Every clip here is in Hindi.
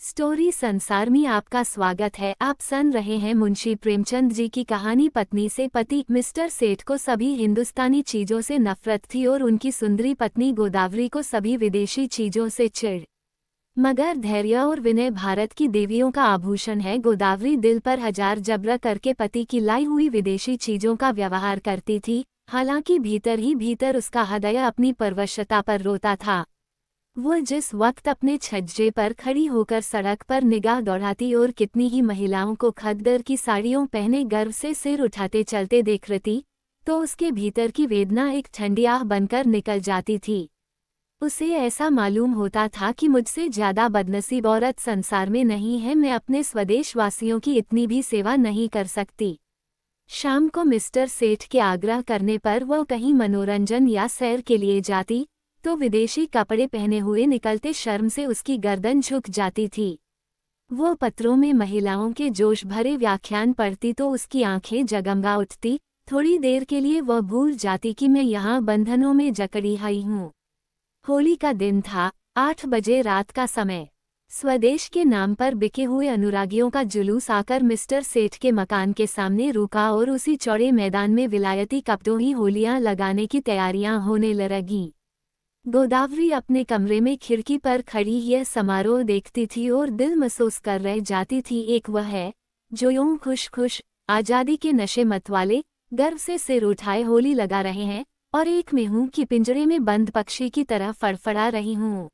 स्टोरी संसार में आपका स्वागत है। आप सुन रहे हैं मुंशी प्रेमचंद जी की कहानी पत्नी से पति। मिस्टर सेठ को सभी हिंदुस्तानी चीजों से नफरत थी और उनकी सुंदरी पत्नी गोदावरी को सभी विदेशी चीजों से चिढ़। मगर धैर्य और विनय भारत की देवियों का आभूषण है। गोदावरी दिल पर हजार जबर करके पति की लाई हुई विदेशी चीजों का व्यवहार करती थी, हालांकि भीतर ही भीतर उसका हृदय अपनी परवशता पर रोता था। वो जिस वक्त अपने छज्जे पर खड़ी होकर सड़क पर निगाह दौड़ाती और कितनी ही महिलाओं को खद्दर की साड़ियों पहने गर्व से सिर उठाते चलते देख रही, तो उसके भीतर की वेदना एक ठंडी आह बनकर निकल जाती थी। उसे ऐसा मालूम होता था कि मुझसे ज्यादा बदनसीब औरत संसार में नहीं है। मैं अपने स्वदेश वासियों की इतनी भी सेवा नहीं कर सकती। शाम को मिस्टर सेठ के आग्रह करने पर वह कहीं मनोरंजन या सैर के लिए जाती, तो विदेशी कपड़े पहने हुए निकलते शर्म से उसकी गर्दन झुक जाती थी। वो पत्रों में महिलाओं के जोश भरे व्याख्यान पढ़ती तो उसकी आंखें जगमगा उठती। थोड़ी देर के लिए वह भूल जाती कि मैं यहाँ बंधनों में जकड़ी आई हूँ। होली का दिन था, 8 बजे रात का समय। स्वदेश के नाम पर बिके हुए अनुरागियों का जुलूस आकर मिस्टर सेठ के मकान के सामने रुका और उसी चौड़े मैदान में विलायती कपड़ों ही होलियां लगाने की तैयारियां होने लगीं। गोदावरी अपने कमरे में खिड़की पर खड़ी यह समारोह देखती थी और दिल महसूस कर रह जाती थी। एक वह है जो यूं खुश खुश आज़ादी के नशे मतवाले गर्व से सिर उठाए होली लगा रहे हैं, और एक मैं हूं कि पिंजरे में बंद पक्षी की तरह फड़फड़ा रही हूं।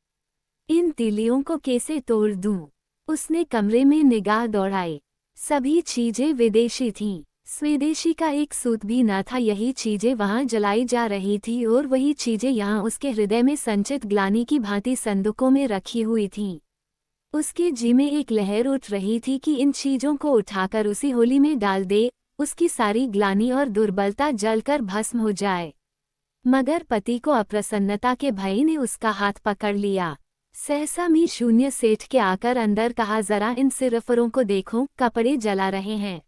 इन तीलियों को कैसे तोड़ दूं? उसने कमरे में निगाह दौड़ाई। सभी चीजें विदेशी थीं। स्वदेशी का एक सूत भी न था। यही चीजें वहां जलाई जा रही थी और वही चीजें यहाँ उसके हृदय में संचित ग्लानि की भांति संदूकों में रखी हुई थीं। उसके जी में एक लहर उठ रही थी कि इन चीजों को उठाकर उसी होली में डाल दे, उसकी सारी ग्लानि और दुर्बलता जलकर भस्म हो जाए। मगर पति को अप्रसन्नता के भय ने उसका हाथ पकड़ लिया। सहसा मी शून्य सेठ के आकर अंदर कहा, जरा इन सिरफरों को देखो, कपड़े जला रहे हैं।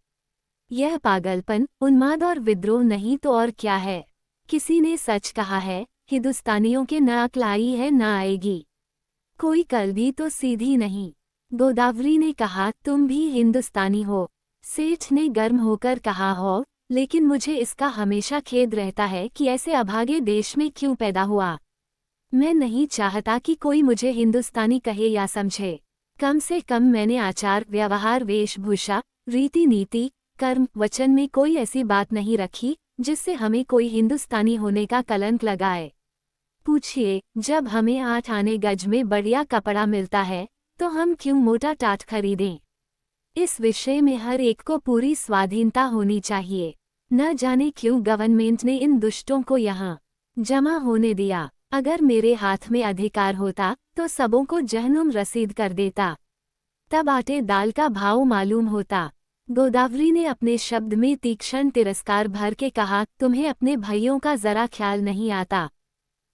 यह पागलपन, उन्माद और विद्रोह नहीं तो और क्या है? किसी ने सच कहा है, हिंदुस्तानियों के न अक्ल आई है न आएगी। कोई कल भी तो सीधी नहीं। गोदावरी ने कहा, तुम भी हिंदुस्तानी हो? सेठ ने गर्म होकर कहा, हो, लेकिन मुझे इसका हमेशा खेद रहता है कि ऐसे अभागे देश में क्यों पैदा हुआ। मैं नहीं चाहता कि कोई मुझे हिंदुस्तानी कहे या समझे। कम से कम मैंने आचार व्यवहार वेशभूषा रीति नीति कर्म वचन में कोई ऐसी बात नहीं रखी जिससे हमें कोई हिंदुस्तानी होने का कलंक लगाए। पूछिए, जब हमें 8 आने गज में बढ़िया कपड़ा मिलता है तो हम क्यों मोटा टाट खरीदें? इस विषय में हर एक को पूरी स्वाधीनता होनी चाहिए। न जाने क्यों गवर्नमेंट ने इन दुष्टों को यहाँ जमा होने दिया। अगर मेरे हाथ में अधिकार होता तो सबों को जहन्नुम रसीद कर देता। तब आटे दाल का भाव मालूम होता। गोदावरी ने अपने शब्द में तीक्ष्ण तिरस्कार भर के कहा, तुम्हें अपने भाइयों का जरा ख्याल नहीं आता।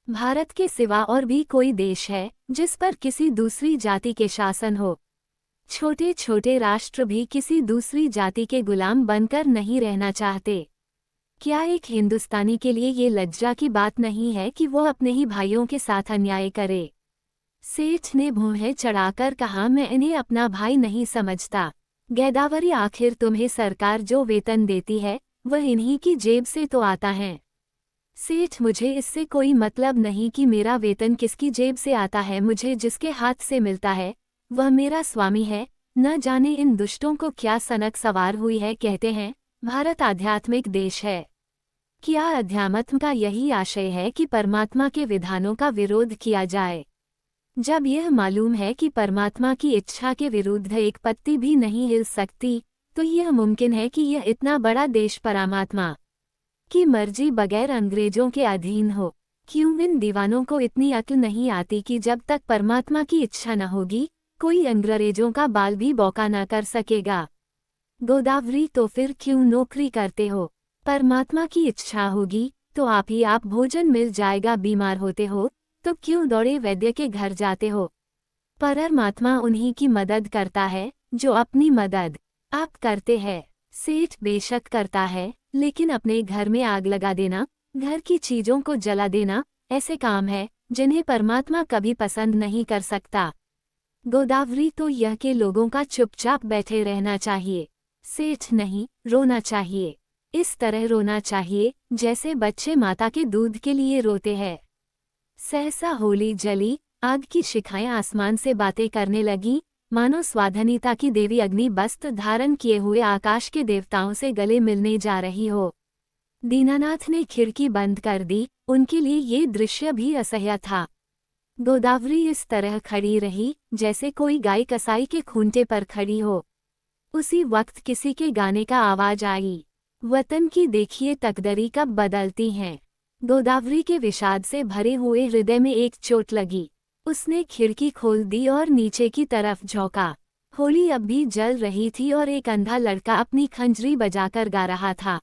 भारत के सिवा और भी कोई देश है जिस पर किसी दूसरी जाति के शासन हो? छोटे छोटे राष्ट्र भी किसी दूसरी जाति के गुलाम बनकर नहीं रहना चाहते। क्या एक हिंदुस्तानी के लिए ये लज्जा की बात नहीं है कि वो अपने ही भाइयों के साथ अन्याय करे? सेठ ने भौहें चढ़ाकर कहा, मैं इन्हें अपना भाई नहीं समझता। गोदावरी, आखिर तुम्हें सरकार जो वेतन देती है वह इन्हीं की जेब से तो आता है। सेठ, मुझे इससे कोई मतलब नहीं कि मेरा वेतन किसकी जेब से आता है। मुझे जिसके हाथ से मिलता है वह मेरा स्वामी है। न जाने इन दुष्टों को क्या सनक सवार हुई है। कहते हैं भारत आध्यात्मिक देश है। क्या अध्यात्म का यही आशय है कि परमात्मा के विधानों का विरोध किया जाए? जब यह मालूम है कि परमात्मा की इच्छा के विरुद्ध एक पत्ती भी नहीं हिल सकती, तो यह मुमकिन है कि यह इतना बड़ा देश परमात्मा की मर्जी बगैर अंग्रेजों के अधीन हो? क्यों इन दीवानों को इतनी अक्ल नहीं आती कि जब तक परमात्मा की इच्छा न होगी कोई अंग्रेजों का बाल भी बौका न कर सकेगा? गोदावरी, तो फिर क्यों नौकरी करते हो? परमात्मा की इच्छा होगी तो आप ही आप भोजन मिल जाएगा। बीमार होते हो तो क्यों दौड़े वैद्य के घर जाते हो? परमात्मा उन्हीं की मदद करता है जो अपनी मदद आप करते हैं। सेठ, बेशक करता है, लेकिन अपने घर में आग लगा देना, घर की चीजों को जला देना ऐसे काम है जिन्हें परमात्मा कभी पसंद नहीं कर सकता। गोदावरी तो यह के लोगों का चुपचाप बैठे रहना चाहिए। सेठ नहीं, रोना चाहिए। इस तरह रोना चाहिए जैसे बच्चे माता के दूध के लिए रोते हैं। सहसा होली जली, आग की शिखाएं आसमान से बातें करने लगी, मानो स्वाधीनता की देवी अग्नि वस्त्र धारण किए हुए आकाश के देवताओं से गले मिलने जा रही हो। दीनानाथ ने खिड़की बंद कर दी, उनके लिए ये दृश्य भी असह्य था। गोदावरी इस तरह खड़ी रही जैसे कोई गाय कसाई के खूंटे पर खड़ी हो। उसी वक्त किसी के गाने का आवाज आई, वतन की देखिए तकदरी कब बदलती हैं। गोदावरी के विषाद से भरे हुए हृदय में एक चोट लगी। उसने खिड़की खोल दी और नीचे की तरफ झोंका। होली अब भी जल रही थी और एक अंधा लड़का अपनी खंजरी बजाकर गा रहा था,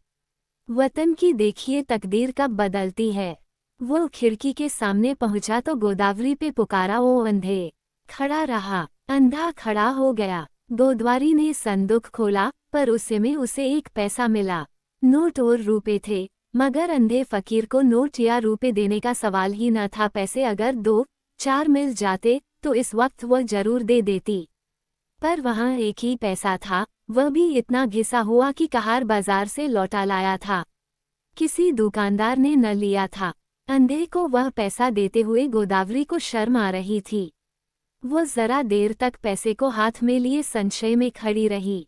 वतन की देखिए तकदीर कब बदलती है। वो खिड़की के सामने पहुंचा तो गोदावरी पे पुकारा, ओ अंधे। खड़ा रहा, अंधा खड़ा हो गया। गोदवारी ने संदूक खोला, पर उसमें उसे एक पैसा मिला। नोट और रुपए थे, मगर अंधे फकीर को नोट या रुपए देने का सवाल ही न था। पैसे अगर 2-4 मिल जाते तो इस वक्त वह जरूर दे देती, पर वहाँ एक ही पैसा था, वह भी इतना घिसा हुआ कि कहार बाजार से लौटा लाया था। किसी दुकानदार ने न लिया था। अंधे को वह पैसा देते हुए गोदावरी को शर्म आ रही थी। वो जरा देर तक पैसे को हाथ में लिए संशय में खड़ी रही।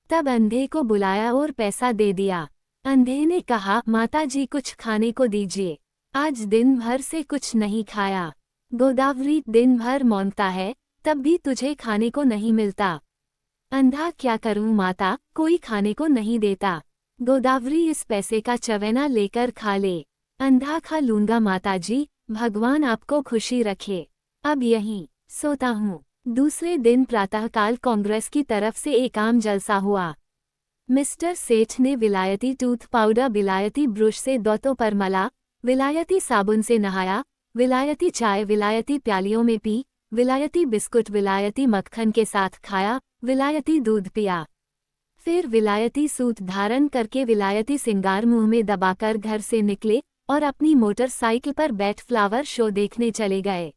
तब अंधे को बुलाया और पैसा दे दिया। अंधे ने कहा, माताजी कुछ खाने को दीजिए, आज दिन भर से कुछ नहीं खाया। गोदावरी, दिन भर मांगता है तब भी तुझे खाने को नहीं मिलता। अंधा, क्या करूं माता, कोई खाने को नहीं देता। गोदावरी, इस पैसे का चवेना लेकर खा ले। अंधा, खा लूंगा माताजी, भगवान आपको खुशी रखे, अब यहीं सोता हूँ। दूसरे दिन प्रातःकाल कांग्रेस की तरफ से एक आम जलसा हुआ। मिस्टर सेठ ने विलायती टूथ पाउडर विलायती ब्रश से दांतों पर मला, विलायती साबुन से नहाया, विलायती चाय विलायती प्यालियों में पी, विलायती बिस्कुट विलायती मक्खन के साथ खाया, विलायती दूध पिया। फिर विलायती सूट धारण करके विलायती सिंगार मुंह में दबाकर घर से निकले और अपनी मोटरसाइकिल पर बैठ फ्लावर शो देखने चले गए।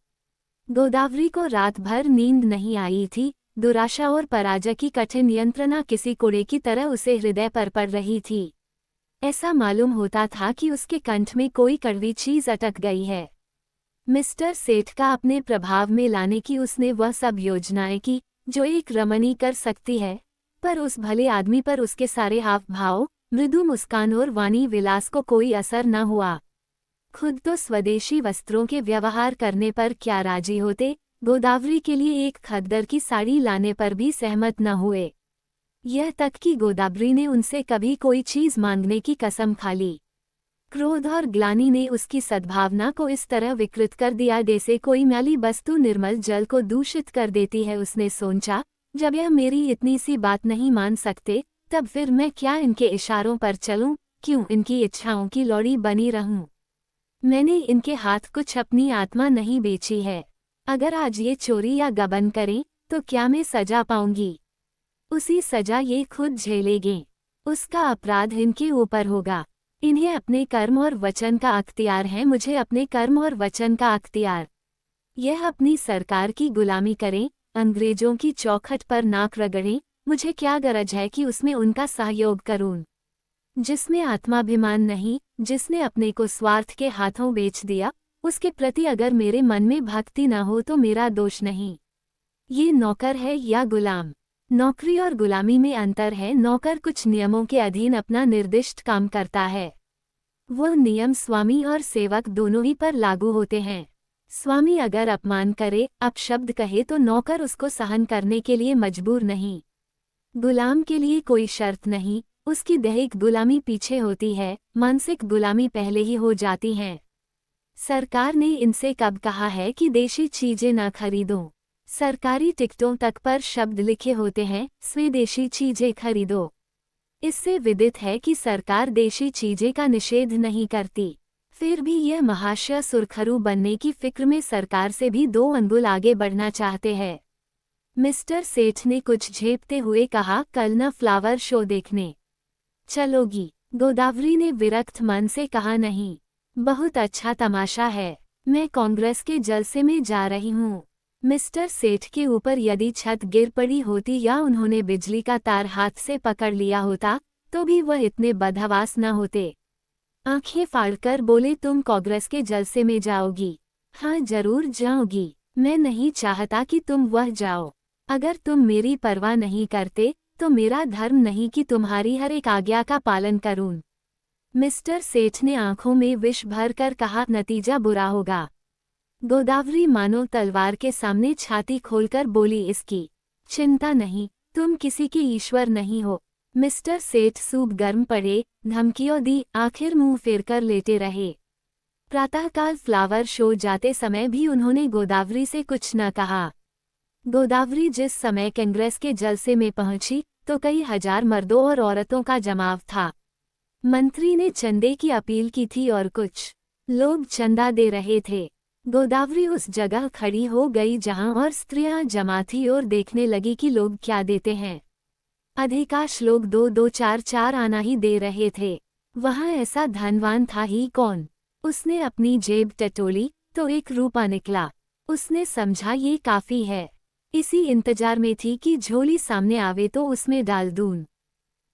गोदावरी को रात भर नींद नहीं आई थी। दुराशा और पराजय की कठिन यंत्रणा किसी कोड़े की तरह उसे हृदय पर पड़ रही थी। ऐसा मालूम होता था कि उसके कंठ में कोई कड़वी चीज अटक गई है। मिस्टर सेठ का अपने प्रभाव में लाने की उसने वह सब योजनाएं की जो एक रमणी कर सकती है, पर उस भले आदमी पर उसके सारे हाव भाव, मृदु मुस्कान और वाणी विलास को कोई असर न हुआ। खुद तो स्वदेशी वस्त्रों के व्यवहार करने पर क्या राजी होते, गोदावरी के लिए एक खद्दर की साड़ी लाने पर भी सहमत न हुए। यह तक कि गोदावरी ने उनसे कभी कोई चीज मांगने की कसम खा ली। क्रोध और ग्लानि ने उसकी सद्भावना को इस तरह विकृत कर दिया जैसे कोई मैली वस्तु निर्मल जल को दूषित कर देती है। उसने सोचा, जब यह मेरी इतनी सी बात नहीं मान सकते, तब फिर मैं क्या इनके इशारों पर चलूं, क्यों इनकी इच्छाओं की लौड़ी बनी रहूं। मैंने इनके हाथ कुछ अपनी आत्मा नहीं बेची है। अगर आज ये चोरी या गबन करें तो क्या मैं सजा पाऊंगी? उसी सजा ये खुद झेलेंगे। उसका अपराध इनके ऊपर होगा। इन्हें अपने कर्म और वचन का अख्तियार है, मुझे अपने कर्म और वचन का अख्तियार। यह अपनी सरकार की गुलामी करें, अंग्रेजों की चौखट पर नाक रगड़ें, मुझे क्या गरज है कि उसमें उनका सहयोग करूं। जिसमें आत्माभिमान नहीं, जिसने अपने को स्वार्थ के हाथों बेच दिया, उसके प्रति अगर मेरे मन में भक्ति न हो तो मेरा दोष नहीं। ये नौकर है या गुलाम? नौकरी और गुलामी में अंतर है। नौकर कुछ नियमों के अधीन अपना निर्दिष्ट काम करता है। वह नियम स्वामी और सेवक दोनों ही पर लागू होते हैं। स्वामी अगर अपमान करे, अपशब्द कहे तो नौकर उसको सहन करने के लिए मजबूर नहीं। गुलाम के लिए कोई शर्त नहीं, उसकी दैहिक गुलामी पीछे होती है, मानसिक गुलामी पहले ही हो जाती है। सरकार ने इनसे कब कहा है कि देशी चीजें न खरीदो? सरकारी टिकटों तक पर शब्द लिखे होते हैं, स्वदेशी चीजें खरीदो। इससे विदित है कि सरकार देशी चीजें का निषेध नहीं करती। फिर भी यह महाशय सुरखरू बनने की फिक्र में सरकार से भी 2 अंगुल आगे बढ़ना चाहते हैं। मिस्टर सेठ ने कुछ झेपते हुए कहा, कल न फ्लावर शो देखने चलोगी? गोदावरी ने विरक्त मन से कहा, नहीं, बहुत अच्छा तमाशा है, मैं कांग्रेस के जलसे में जा रही हूँ। मिस्टर सेठ के ऊपर यदि छत गिर पड़ी होती या उन्होंने बिजली का तार हाथ से पकड़ लिया होता तो भी वह इतने बदहवास न होते। आंखें फाड़कर बोले, तुम कांग्रेस के जलसे में जाओगी? हाँ जरूर जाओगी। मैं नहीं चाहता कि तुम वह जाओ। अगर तुम मेरी परवाह नहीं करते तो मेरा धर्म नहीं कि तुम्हारी हर एक आज्ञा का पालन करूं। मिस्टर सेठ ने आंखों में विष भर कर कहा, नतीजा बुरा होगा। गोदावरी मानो तलवार के सामने छाती खोलकर बोली, इसकी चिंता नहीं, तुम किसी के ईश्वर नहीं हो। मिस्टर सेठ सूप गर्म पड़े, धमकियों दी, आखिर मुंह फेरकर लेटे रहे। प्रातःकाल फ्लावर शो जाते समय भी उन्होंने गोदावरी से कुछ न कहा। गोदावरी जिस समय कांग्रेस के जलसे में पहुंची तो कई हजार मर्दों और औरतों का जमाव था। मंत्री ने चंदे की अपील की थी और कुछ लोग चंदा दे रहे थे। गोदावरी उस जगह खड़ी हो गई जहां और स्त्रियां जमा थी और देखने लगी कि लोग क्या देते हैं। अधिकांश लोग 2-2, 4-4 आना ही दे रहे थे। वहां ऐसा धनवान था ही कौन। उसने अपनी जेब टटोली तो 1 रुपया निकला। उसने समझा ये काफी है। इसी इंतजार में थी कि झोली सामने आवे तो उसमें डाल दूं।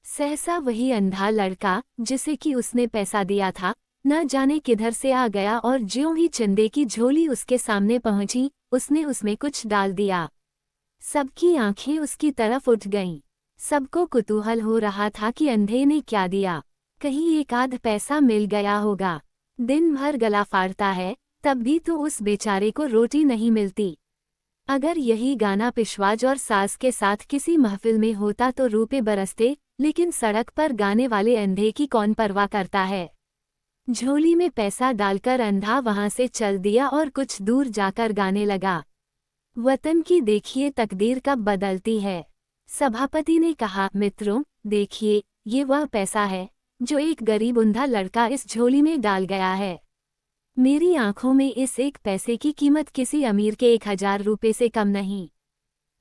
सहसा वही अंधा लड़का जिसे कि उसने पैसा दिया था न जाने किधर से आ गया और ज्यों ही चंदे की झोली उसके सामने पहुंची उसने उसमें कुछ डाल दिया। सबकी आंखें उसकी तरफ उठ गईं। सबको कुतूहल हो रहा था कि अंधे ने क्या दिया, कहीं 1 आध पैसा मिल गया होगा। दिन भर गला फाड़ता है तब भी तो उस बेचारे को रोटी नहीं मिलती। अगर यही गाना पिशवाज और सास के साथ किसी महफिल में होता तो रुपए बरसते, लेकिन सड़क पर गाने वाले अंधे की कौन परवाह करता है। झोली में पैसा डालकर अंधा वहां से चल दिया और कुछ दूर जाकर गाने लगा, वतन की देखिए तकदीर कब बदलती है। सभापति ने कहा, मित्रों देखिए ये वह पैसा है जो एक गरीब अंधा लड़का इस झोली में डाल गया है। मेरी आंखों में इस 1 पैसे की कीमत किसी अमीर के 1000 रुपये से कम नहीं।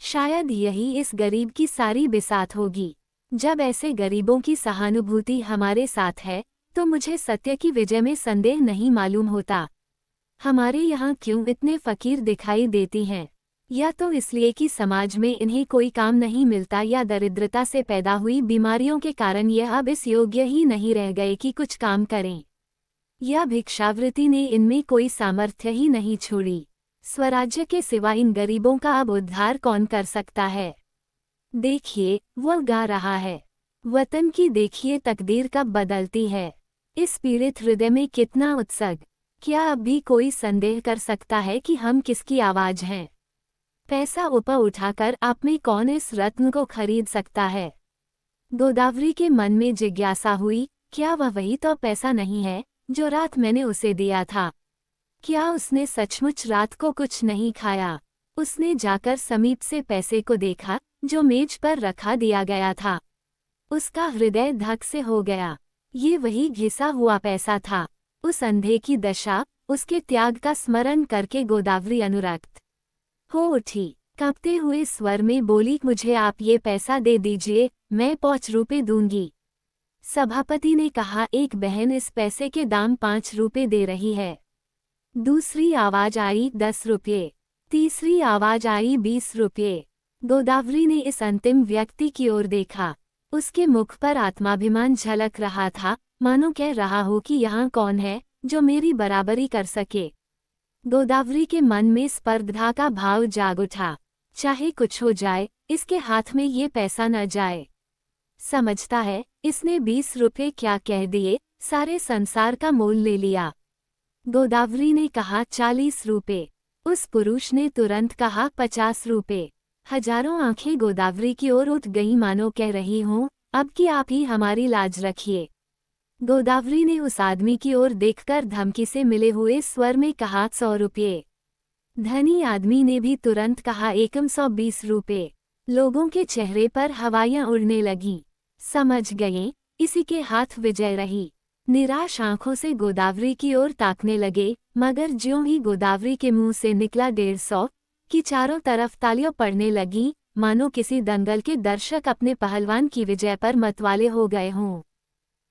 शायद यही इस गरीब की सारी बिसात होगी। जब ऐसे गरीबों की सहानुभूति हमारे साथ है तो मुझे सत्य की विजय में संदेह नहीं मालूम होता। हमारे यहाँ क्यों इतने फकीर दिखाई देती हैं? या तो इसलिए कि समाज में इन्हें कोई काम नहीं मिलता या दरिद्रता से पैदा हुई बीमारियों के कारण यह अब इस योग्य ही नहीं रह गए कि कुछ काम करें। या भिक्षावृत्ति ने इनमें कोई सामर्थ्य ही नहीं छोड़ी। स्वराज्य के सिवा इन गरीबों का अब उद्धार कौन कर सकता है? देखिए वह गा रहा है, वतन की देखिए तकदीर कब बदलती है। इस पीड़ित हृदय में कितना उत्सग। क्या अब भी कोई संदेह कर सकता है कि हम किसकी आवाज हैं? पैसा ऊपर उठाकर आप में कौन इस रत्न को खरीद सकता है? गोदावरी के मन में जिज्ञासा हुई, क्या वह वही तो पैसा नहीं है जो रात मैंने उसे दिया था? क्या उसने सचमुच रात को कुछ नहीं खाया? उसने जाकर समीप से पैसे को देखा जो मेज पर रखा दिया गया था। उसका हृदय धक से हो गया। ये वही घिसा हुआ पैसा था। उस अंधे की दशा, उसके त्याग का स्मरण करके गोदावरी अनुरक्त हो उठी। कांपते हुए स्वर में बोली, मुझे आप ये पैसा दे दीजिए, मैं 5 रुपये दूंगी। सभापति ने कहा, एक बहन इस पैसे के दाम 5 रुपये दे रही है। दूसरी आवाज आई 10 रुपये। तीसरी आवाज आई 20 रुपये। गोदावरी ने इस अंतिम व्यक्ति की ओर देखा। उसके मुख पर आत्माभिमान झलक रहा था, मानो कह रहा हो कि यहाँ कौन है जो मेरी बराबरी कर सके। गोदावरी के मन में स्पर्धा का भाव जाग उठा। चाहे कुछ हो जाए, इसके हाथ में ये पैसा न जाए। समझता है इसने 20 रुपये क्या कह दिए, सारे संसार का मोल ले लिया। गोदावरी ने कहा 40 रुपये। उस पुरुष ने तुरंत कहा 50 रुपये। हजारों आंखें गोदावरी की ओर उठ गईं, मानो कह रही हों, अब की आप ही हमारी लाज रखिए। गोदावरी ने उस आदमी की ओर देखकर धमकी से मिले हुए स्वर में कहा 100 रुपये। धनी आदमी ने भी तुरंत कहा एकम 120 रुपये। लोगों के चेहरे पर हवाइयां उड़ने लगीं। समझ गए इसी के हाथ विजय रही। निराश आंखों से गोदावरी की ओर ताकने लगे, मगर ज्यों ही गोदावरी के मुंह से निकला 150 कि चारों तरफ तालियां पड़ने लगीं, मानो किसी दंगल के दर्शक अपने पहलवान की विजय पर मतवाले हो गए हों।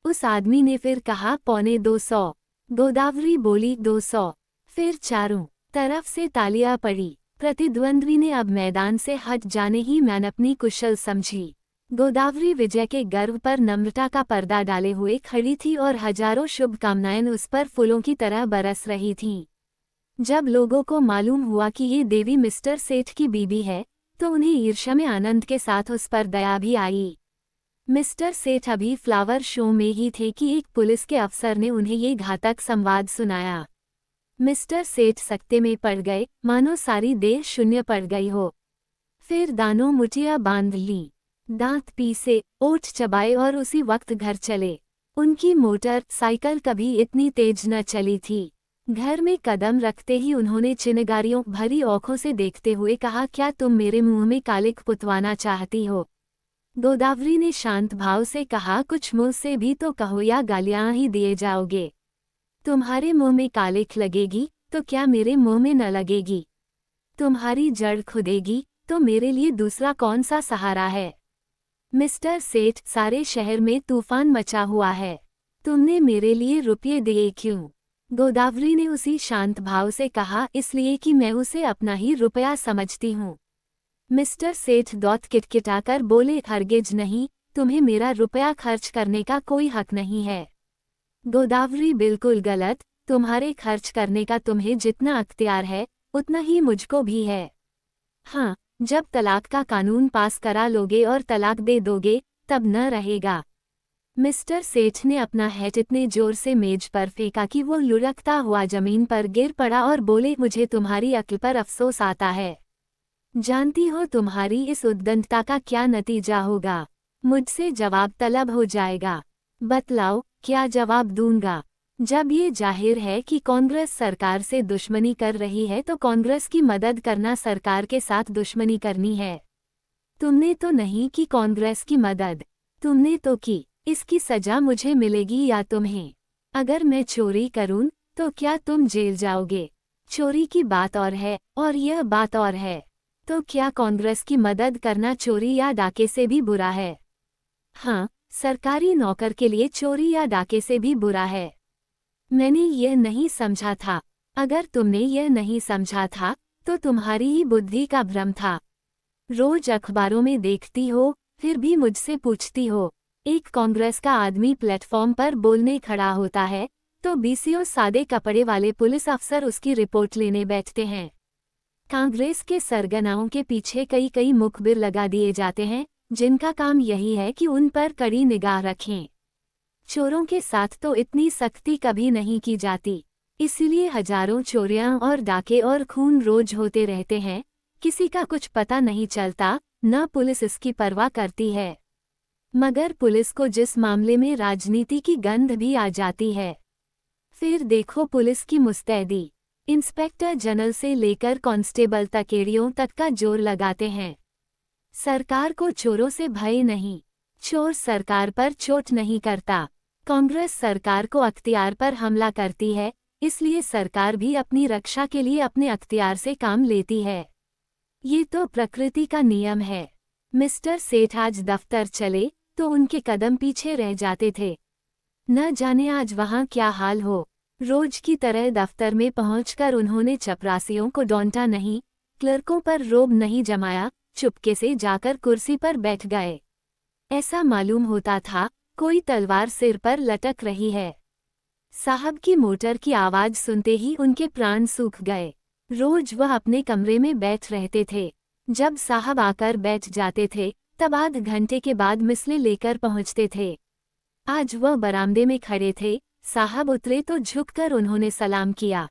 उस आदमी ने फिर कहा 250। गोदावरी बोली 200। फिर चारों तरफ से तालियां पड़ी। प्रतिद्वंद्वी ने अब मैदान से हट जाने ही मैनपनी कुशल समझी। गोदावरी विजय के गर्व पर नम्रता का पर्दा डाले हुए खड़ी थी और हजारों शुभकामनाएं उस पर फूलों की तरह बरस रही थीं। जब लोगों को मालूम हुआ कि ये देवी मिस्टर सेठ की बीबी है, तो उन्हें ईर्ष्या में आनंद के साथ उस पर दया भी आई। मिस्टर सेठ अभी फ्लावर शो में ही थे कि एक पुलिस के अफसर ने उन्हें ये घातक संवाद सुनाया। मिस्टर सेठ सकते में पड़ गए, मानो सारी देह शून्य पड़ गई हो। फिर दानों मुठिया बांध ली, दांत पीसे, ओठ चबाए और उसी वक्त घर चले। उनकी मोटर साइकिल कभी इतनी तेज न चली थी। घर में कदम रखते ही उन्होंने चिनगारियों भरी आंखों से देखते हुए कहा, क्या तुम मेरे मुंह में कालिक पुतवाना चाहती हो? गोदावरी ने शांत भाव से कहा, कुछ मुंह से भी तो कहो या गालियां ही दिए जाओगे। तुम्हारे मुंह में कालिक लगेगी तो क्या मेरे मुंह में न लगेगी? तुम्हारी जड़ खुदेगी तो मेरे लिए दूसरा कौन सा सहारा है? मिस्टर सेठ, सारे शहर में तूफान मचा हुआ है, तुमने मेरे लिए रुपये दिए क्यों? गोदावरी ने उसी शांत भाव से कहा, इसलिए कि मैं उसे अपना ही रुपया समझती हूँ। मिस्टर सेठ दौत किटकिटाकर बोले, हरगिज नहीं, तुम्हें मेरा रुपया खर्च करने का कोई हक नहीं है। गोदावरी, बिल्कुल गलत, तुम्हारे खर्च करने का तुम्हें जितना अख्तियार है उतना ही मुझको भी है। हाँ, जब तलाक का कानून पास करा लोगे और तलाक दे दोगे तब न रहेगा। मिस्टर सेठ ने अपना हैट इतने जोर से मेज पर फेंका कि वो लुढ़कता हुआ जमीन पर गिर पड़ा और बोले, मुझे तुम्हारी अक्ल पर अफसोस आता है। जानती हो तुम्हारी इस उद्दंडता का क्या नतीजा होगा? मुझसे जवाब तलब हो जाएगा। बतलाओ, क्या जवाब दूंगा? जब ये जाहिर है कि कांग्रेस सरकार से दुश्मनी कर रही है तो कांग्रेस की मदद करना सरकार के साथ दुश्मनी करनी है। तुमने तो नहीं की कांग्रेस की मदद, तुमने तो की। इसकी सजा मुझे मिलेगी या तुम्हें? अगर मैं चोरी करूं तो क्या तुम जेल जाओगे? चोरी की बात और है और यह बात और है। तो क्या कांग्रेस की मदद करना चोरी या डाके से भी बुरा है? हाँ, सरकारी नौकर के लिए चोरी या डाके से भी बुरा है। मैंने यह नहीं समझा था। अगर तुमने यह नहीं समझा था तो तुम्हारी ही बुद्धि का भ्रम था। रोज अखबारों में देखती हो, फिर भी मुझसे पूछती हो। एक कांग्रेस का आदमी प्लेटफॉर्म पर बोलने खड़ा होता है तो बीसियों सादे कपड़े वाले पुलिस अफसर उसकी रिपोर्ट लेने बैठते हैं। कांग्रेस के सरगनाओं के पीछे कई कई मुखबिर लगा दिए जाते हैं जिनका काम यही है कि उन पर कड़ी निगाह रखें। चोरों के साथ तो इतनी सख्ती कभी नहीं की जाती, इसलिए हजारों चोरियां और डाके और खून रोज होते रहते हैं। किसी का कुछ पता नहीं चलता, न पुलिस इसकी परवाह करती है। मगर पुलिस को जिस मामले में राजनीति की गंध भी आ जाती है, फिर देखो पुलिस की मुस्तैदी। इंस्पेक्टर जनरल से लेकर कांस्टेबल तक एड़ियों तक का जोर लगाते हैं। सरकार को चोरों से भय नहीं, चोर सरकार पर चोट नहीं करता। कांग्रेस सरकार को अख्तियार पर हमला करती है, इसलिए सरकार भी अपनी रक्षा के लिए अपने अख्तियार से काम लेती है। ये तो प्रकृति का नियम है। मिस्टर सेठ आज दफ्तर चले तो उनके कदम पीछे रह जाते थे। न जाने आज वहां क्या हाल हो। रोज की तरह दफ्तर में पहुंचकर उन्होंने चपरासियों को डांटा नहीं, क्लर्कों पर रोब नहीं जमाया, चुपके से जाकर कुर्सी पर बैठ गए। ऐसा मालूम होता था कोई तलवार सिर पर लटक रही है। साहब की मोटर की आवाज सुनते ही उनके प्राण सूख गए। रोज वह अपने कमरे में बैठ रहते थे। जब साहब आकर बैठ जाते थे तब आध घंटे के बाद मिसले लेकर पहुंचते थे। आज वह बरामदे में खड़े थे। साहब उतरे तो झुककर उन्होंने सलाम किया,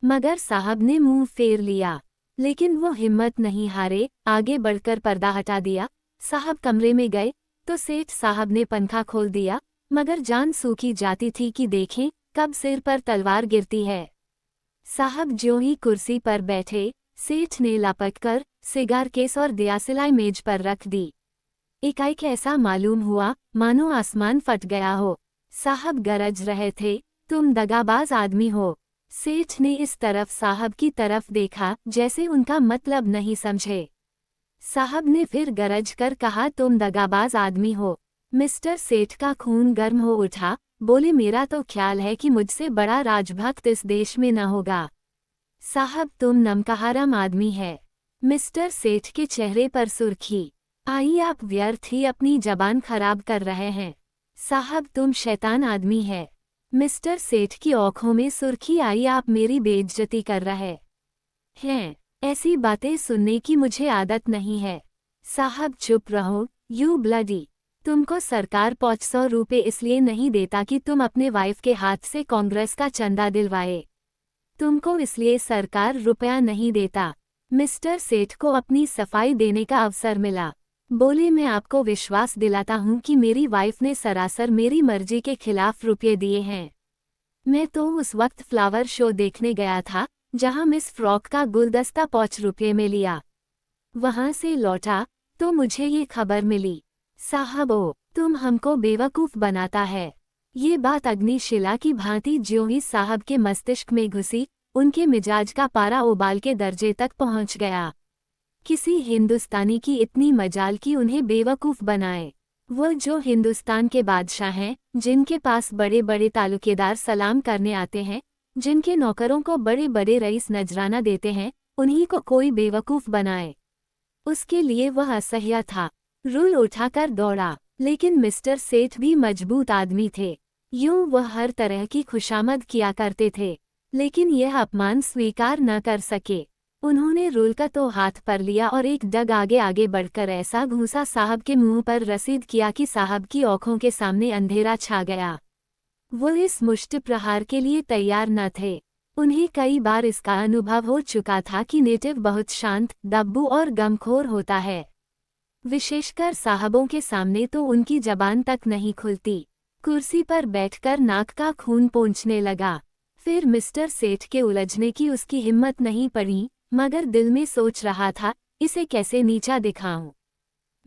मगर साहब ने मुंह फेर लिया। लेकिन वो हिम्मत नहीं हारे, आगे बढ़कर पर्दा हटा दिया। साहब कमरे में गए तो सेठ साहब ने पंखा खोल दिया, मगर जान सूखी जाती थी कि देखें कब सिर पर तलवार गिरती है। साहब ज्यों ही कुर्सी पर बैठे, सेठ ने लपककर सिगार केस और दियासलाई मेज पर रख दी। एकाएक ऐसा मालूम हुआ मानो आसमान फट गया हो। साहब गरज रहे थे, तुम दगाबाज आदमी हो। सेठ ने इस तरफ साहब की तरफ देखा जैसे उनका मतलब नहीं समझे। साहब ने फिर गरज कर कहा, तुम दगाबाज आदमी हो। मिस्टर सेठ का खून गर्म हो उठा, बोले, मेरा तो ख्याल है कि मुझसे बड़ा राजभक्त इस देश में न होगा। साहब तुम नमकहराम आदमी है। मिस्टर सेठ के चेहरे पर सुर्खी आई। आप व्यर्थ ही अपनी जबान खराब कर रहे हैं। साहब तुम शैतान आदमी है। मिस्टर सेठ की आंखों में सुर्खी आई। आप मेरी बेइज्जती कर रहे हैं। ऐसी बातें सुनने की मुझे आदत नहीं है। साहब चुप रहो, यू ब्लडी। तुमको सरकार 500 रुपये इसलिए नहीं देता कि तुम अपने वाइफ के हाथ से कांग्रेस का चंदा दिलवाए। तुमको इसलिए सरकार रुपया नहीं देता। मिस्टर सेठ को अपनी सफाई देने का अवसर मिला। बोले मैं आपको विश्वास दिलाता हूँ कि मेरी वाइफ ने सरासर मेरी मर्जी के खिलाफ रुपये दिए हैं। मैं तो उस वक्त फ्लावर शो देखने गया था जहाँ मिस फ्रॉक का गुलदस्ता 5 रुपये में लिया। वहाँ से लौटा तो मुझे ये खबर मिली। साहब ओ, तुम हमको बेवकूफ़ बनाता है। ये बात अग्निशिला की भांति ज्यों ही साहब के मस्तिष्क में घुसी, उनके मिजाज का पारा उबाल के दर्जे तक पहुँच गया। किसी हिंदुस्तानी की इतनी मजाल की उन्हें बेवकूफ़ बनाए। वो जो हिंदुस्तान के बादशाह हैं, जिनके पास बड़े बड़े तालुकेदार सलाम करने आते हैं, जिनके नौकरों को बड़े बड़े रईस नजराना देते हैं, उन्हीं को कोई बेवकूफ़ बनाए। उसके लिए वह असह्य था। रूल उठाकर दौड़ा। लेकिन मिस्टर सेठ भी मजबूत आदमी थे। यूं वह हर तरह की खुशामद किया करते थे, लेकिन यह अपमान स्वीकार न कर सके। उन्होंने रूल का तो हाथ पर लिया और एक डग आगे आगे बढ़कर ऐसा घूंसा साहब के मुंह पर रसीद किया कि साहब की आंखों के सामने अंधेरा छा गया। वो इस मुष्टि प्रहार के लिए तैयार न थे। उन्हें कई बार इसका अनुभव हो चुका था कि नेटिव बहुत शांत, दब्बू और गमखोर होता है। विशेषकर साहबों के सामने तो उनकी जबान तक नहीं खुलती। कुर्सी पर बैठकर नाक का खून पोंछने लगा। फिर मिस्टर सेठ के उलझने की उसकी हिम्मत नहीं पड़ी, मगर दिल में सोच रहा था, इसे कैसे नीचा दिखाऊं।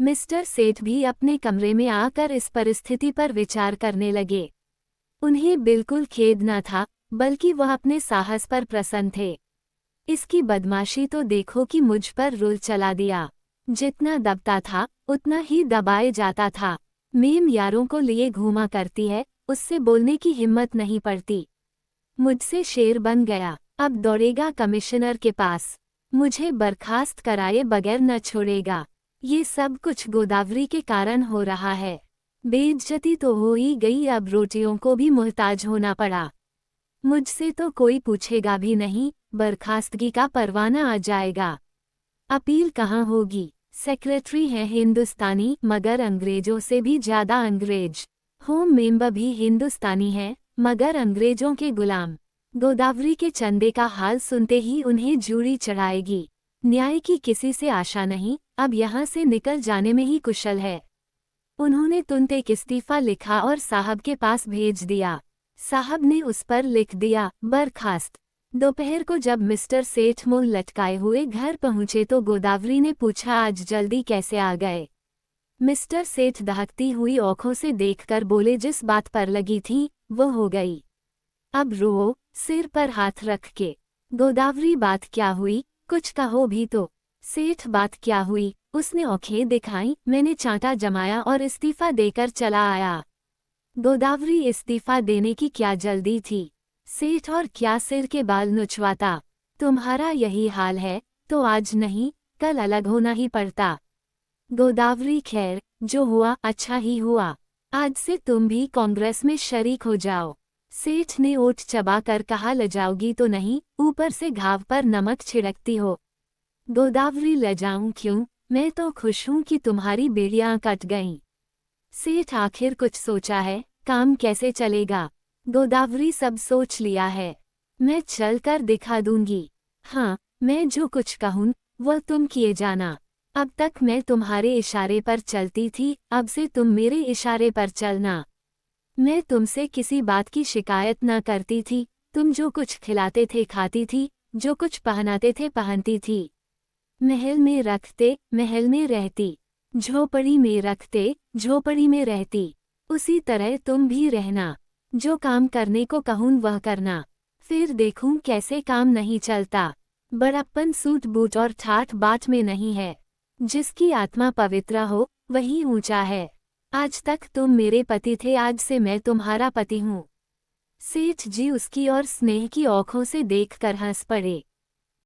मिस्टर सेठ भी अपने कमरे में आकर इस परिस्थिति पर विचार करने लगे। उन्हें बिल्कुल खेद न था, बल्कि वह अपने साहस पर प्रसन्न थे। इसकी बदमाशी तो देखो कि मुझ पर रूल चला दिया। जितना दबता था उतना ही दबाए जाता था। मेम यारों को लिए घूमा करती है, उससे बोलने की हिम्मत नहीं पड़ती। मुझसे शेर बन गया, अब दौड़ेगा कमिश्नर के पास। मुझे बर्खास्त कराए बगैर न छोड़ेगा। ये सब कुछ गोदावरी के कारण हो रहा है। बेइज्जती तो हो ही गई, अब रोटियों को भी मुहताज होना पड़ा। मुझसे तो कोई पूछेगा भी नहीं, बर्खास्तगी का परवाना आ जाएगा। अपील कहाँ होगी? सेक्रेटरी है हिंदुस्तानी, मगर अंग्रेजों से भी ज्यादा अंग्रेज। होम मेंबर भी हिंदुस्तानी है, मगर अंग्रेजों के गुलाम। गोदावरी के चंदे का हाल सुनते ही उन्हें जूड़ी चढ़ाएगी। न्याय की किसी से आशा नहीं, अब यहाँ से निकल जाने में ही कुशल है। उन्होंने तुरंत एक इस्तीफा लिखा और साहब के पास भेज दिया। साहब ने उस पर लिख दिया, बर्खास्त। दोपहर को जब मिस्टर सेठ मुंह लटकाए हुए घर पहुंचे तो गोदावरी ने पूछा, आज जल्दी कैसे आ गए? मिस्टर सेठ दहकती हुई आंखों से देखकर बोले, जिस बात पर लगी थी वो हो गई। अब रो, सिर पर हाथ रख के। गोदावरी बात क्या हुई? कुछ कहो भी तो। सेठ बात क्या हुई? उसने आंखें दिखाई, मैंने चांटा जमाया और इस्तीफा देकर चला आया। गोदावरी इस्तीफा देने की क्या जल्दी थी? सेठ और क्या सिर के बाल नुचवाता? तुम्हारा यही हाल है तो आज नहीं कल अलग होना ही पड़ता। गोदावरी खैर, जो हुआ अच्छा ही हुआ। आज से तुम भी कांग्रेस में शरीक हो जाओ। सेठ ने ओठ चबाकर कहा, लजाओगी तो नहीं, ऊपर से घाव पर नमक छिड़कती हो। गोदावरी, लजाऊं क्यों, मैं तो खुश हूं कि तुम्हारी बेड़ियां कट गईं। सेठ आखिर कुछ सोचा है, काम कैसे चलेगा? गोदावरी, सब सोच लिया है। मैं चल कर दिखा दूंगी। हाँ, मैं जो कुछ कहूँ वह तुम किए जाना। अब तक मैं तुम्हारे इशारे पर चलती थी, अब से तुम मेरे इशारे पर चलना। मैं तुमसे किसी बात की शिकायत न करती थी। तुम जो कुछ खिलाते थे खाती थी, जो कुछ पहनाते थे पहनती थी। महल में रखते महल में रहती, झोपड़ी में रखते झोपड़ी में रहती। उसी तरह तुम भी रहना। जो काम करने को कहूँ वह करना, फिर देखूं कैसे काम नहीं चलता। बड़प्पन सूट बूट और ठाठ बाट में नहीं है। जिसकी आत्मा पवित्र हो वही ऊंचा है। आज तक तुम मेरे पति थे, आज से मैं तुम्हारा पति हूँ। सेठ जी उसकी और स्नेह की आंखों से देखकर हंस पड़े।